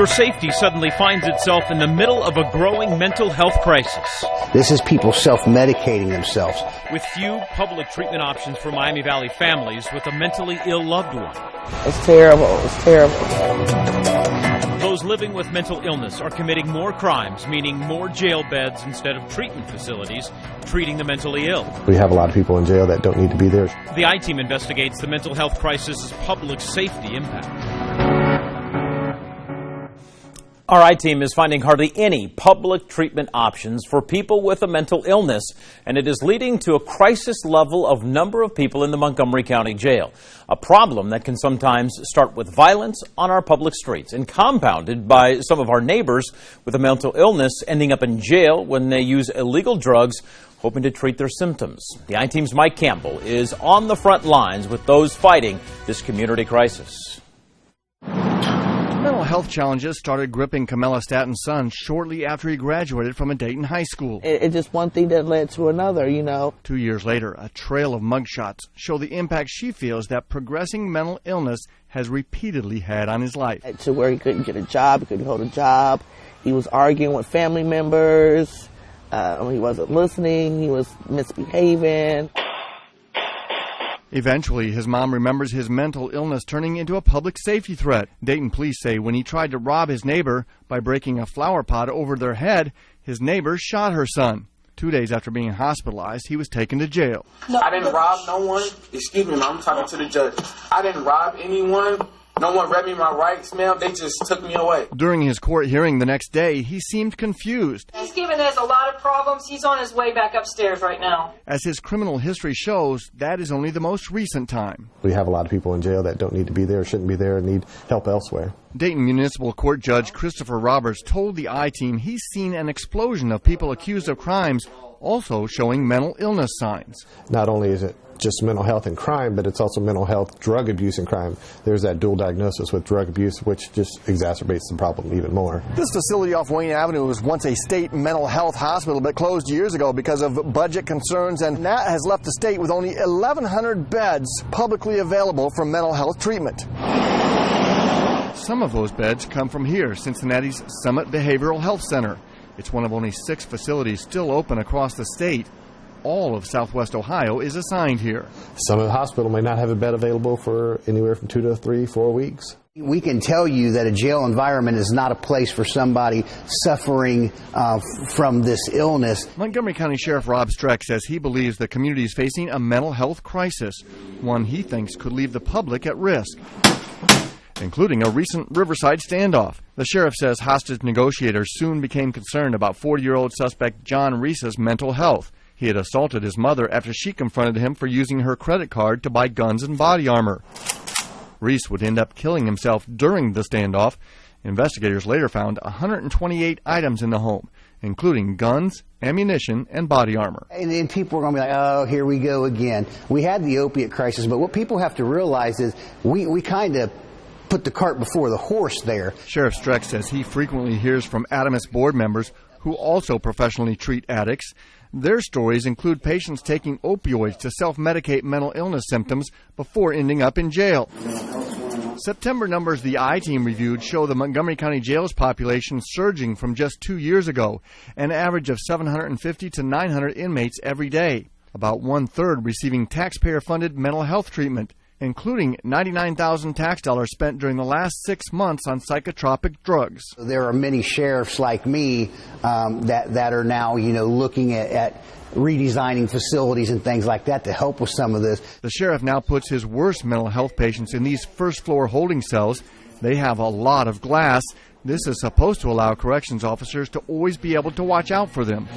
Your safety suddenly finds itself in the middle of a growing mental health crisis. This is people self-medicating themselves. With few public treatment options for Miami Valley families with a mentally ill loved one. It's terrible. It's terrible. Those living with mental illness are committing more crimes, meaning more jail beds instead of treatment facilities treating the mentally ill. We have a lot of people in jail that don't need to be there. The I-Team investigates the mental health crisis' public safety impact. Our I-Team is finding hardly any public treatment options for people with a mental illness, and it is leading to a crisis level of number of people in the Montgomery County Jail. A problem that can sometimes start with violence on our public streets and compounded by some of our neighbors with a mental illness ending up in jail when they use illegal drugs hoping to treat their symptoms. The I-Team's Mike Campbell is on the front lines with those fighting this community crisis. Mental health challenges started gripping Camilla Statton's son shortly after he graduated from a Dayton high school. It's just one thing that led to another, you know. 2 years later, a trail of mugshots show the impact she feels that progressing mental illness has repeatedly had on his life. To where he couldn't get a job, he couldn't hold a job. He was arguing with family members. He wasn't listening. He was misbehaving. Eventually, his mom remembers his mental illness turning into a public safety threat. Dayton police say when he tried to rob his neighbor by breaking a flower pot over their head, his neighbor shot her son. 2 days after being hospitalized, he was taken to jail. No, I didn't rob no one. Excuse me, I'm talking to the judge. I didn't rob anyone. No one read me my rights, ma'am. They just took me away. During his court hearing the next day, he seemed confused. He's giving us a lot of problems. He's on his way back upstairs right now. As his criminal history shows, that is only the most recent time. We have a lot of people in jail that don't need to be there, shouldn't be there, and need help elsewhere. Dayton Municipal Court Judge Christopher Roberts told the I-Team he's seen an explosion of people accused of crimes, also showing mental illness signs. Not only is it just mental health and crime, but it's also mental health, drug abuse, and crime. There's that dual diagnosis with drug abuse, which just exacerbates the problem even more. This facility off Wayne Avenue was once a state mental health hospital, but closed years ago because of budget concerns, and that has left the state with only 1,100 beds publicly available for mental health treatment. Some of those beds come from here, Cincinnati's Summit Behavioral Health Center. It's one of only 6 facilities still open across the state. All of Southwest Ohio is assigned here. Summit Hospital may not have a bed available for anywhere from 2 to 3, 4 weeks. We can tell you that a jail environment is not a place for somebody suffering from this illness. Montgomery County Sheriff Rob Streck says he believes the community is facing a mental health crisis, one he thinks could leave the public at risk, including a recent Riverside standoff. The sheriff says hostage negotiators soon became concerned about 40-year-old suspect John Reese's mental health. He had assaulted his mother after she confronted him for using her credit card to buy guns and body armor. Reese would end up killing himself during the standoff. Investigators later found 128 items in the home, including guns, ammunition, and body armor. And then people are going to be like, oh, here we go again. We had the opiate crisis, but what people have to realize is we kind of put the cart before the horse there. Sheriff Streck says he frequently hears from Adamus board members who also professionally treat addicts. Their stories include patients taking opioids to self-medicate mental illness symptoms before ending up in jail. September numbers the I-Team reviewed show the Montgomery County Jail's population surging from just 2 years ago, an average of 750 to 900 inmates every day, about 1/3 receiving taxpayer-funded mental health treatment, including $99,000 tax dollars spent during the last 6 months on psychotropic drugs. There are many sheriffs like me that are now, looking at redesigning facilities and things like that to help with some of this. The sheriff now puts his worst mental health patients in these first-floor holding cells. They have a lot of glass. This is supposed to allow corrections officers to always be able to watch out for them.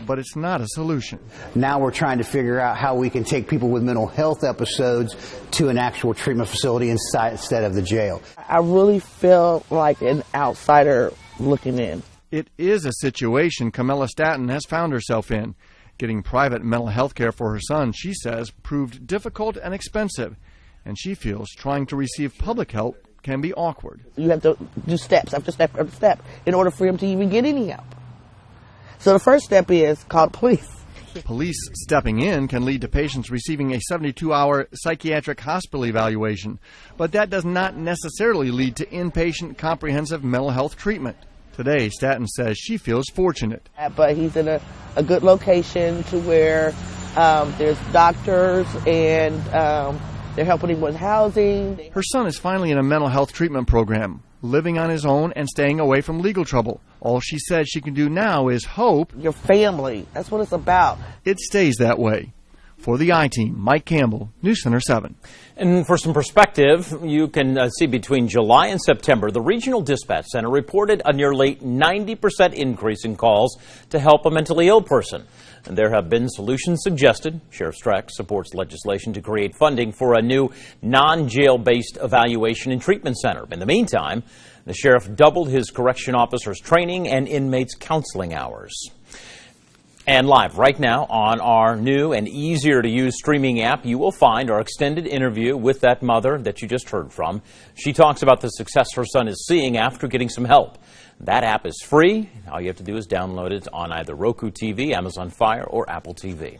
But it's not a solution. Now we're trying to figure out how we can take people with mental health episodes to an actual treatment facility instead of the jail. I really feel like an outsider looking in. It is a situation Camilla Statton has found herself in. Getting private mental health care for her son, she says, proved difficult and expensive, and she feels trying to receive public help can be awkward. You have to do steps after step after step in order for him to even get any help. So the first step is call the police. Police stepping in can lead to patients receiving a 72-hour psychiatric hospital evaluation, but that does not necessarily lead to inpatient comprehensive mental health treatment. Today, Staton says she feels fortunate. But he's in a good location to where there's doctors and they're helping him with housing. Her son is finally in a mental health treatment program, living on his own and staying away from legal trouble. All she says she can do now is hope your family. That's what it's about. It stays that way. For the I-Team, Mike Campbell, News Center 7. And for some perspective, you can see between July and September, the Regional Dispatch Center reported a nearly 90% increase in calls to help a mentally ill person. And there have been solutions suggested. Sheriff Streck supports legislation to create funding for a new non-jail-based evaluation and treatment center. In the meantime, the sheriff doubled his correction officers' training and inmates' counseling hours. And live right now on our new and easier-to-use streaming app, you will find our extended interview with that mother that you just heard from. She talks about the success her son is seeing after getting some help. That app is free. All you have to do is download it on either Roku TV, Amazon Fire, or Apple TV.